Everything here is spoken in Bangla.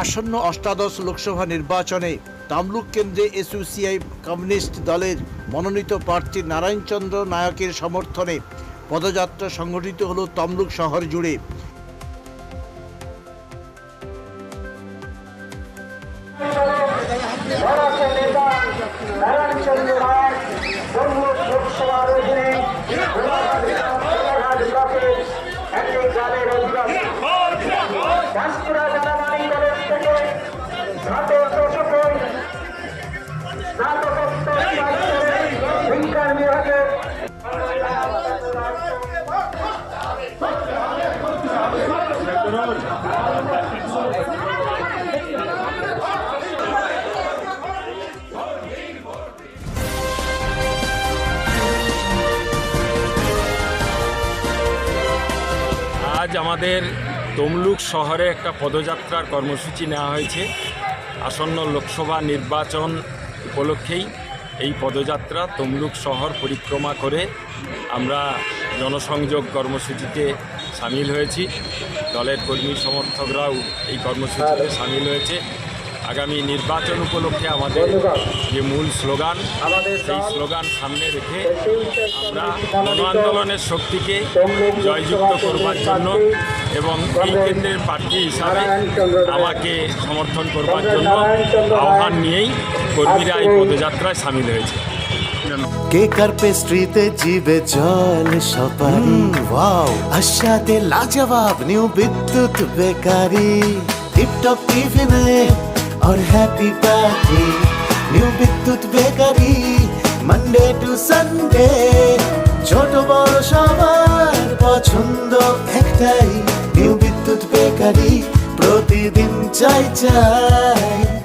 আসন্ন অষ্টাদশ লোকসভা নির্বাচনে তমলুক কেন্দ্রে এসইউসিআই কমিউনিস্ট দলের মনোনীত প্রার্থী নারায়ণচন্দ্র নায়কের সমর্থনে পদযাত্রা সংগঠিত হল তমলুক শহর জুড়ে। আজ আমাদের তমলুক শহরে একটা পদযাত্রার কর্মসূচি নেওয়া হয়েছে। আসন্ন লোকসভা নির্বাচন উপলক্ষেই এই পদযাত্রা তমলুক শহর পরিক্রমা করে আমরা জনসংযোগ কর্মসূচিতে সামিল হয়েছি। দলের কর্মী সমর্থকরাও এই কর্মসূচিতে সামিল হয়েছে। আগামী নির্বাচন উপলক্ষে আমাদের যে মূল স্লোগান, সেই স্লোগান সামনে রেখে আমরা গণ আন্দোলনের শক্তিকে জয়যুক্ত করবার জন্য এবং এই কেন্দ্রের প্রার্থী হিসাবে আমাকে সমর্থন করবার জন্য আহ্বান নিয়েই কর্মীরা এই পদযাত্রায় সামিল হয়েছে। কেকার পেস্ট্রিতে জিবে জল সপারি, ওয়াও আশাতে লাজবাব নিউ বিদ্যুৎ বেকারি, টিপটপ টিফিনে और हैप्पी पार्टी নিউ বিদ্যুৎ বেকারি, মানডে টু সানডে ছোট বড় সবার পছন্দ একটাই, নিউ বিদ্যুৎ বেকারি প্রতিদিন চাই চাই।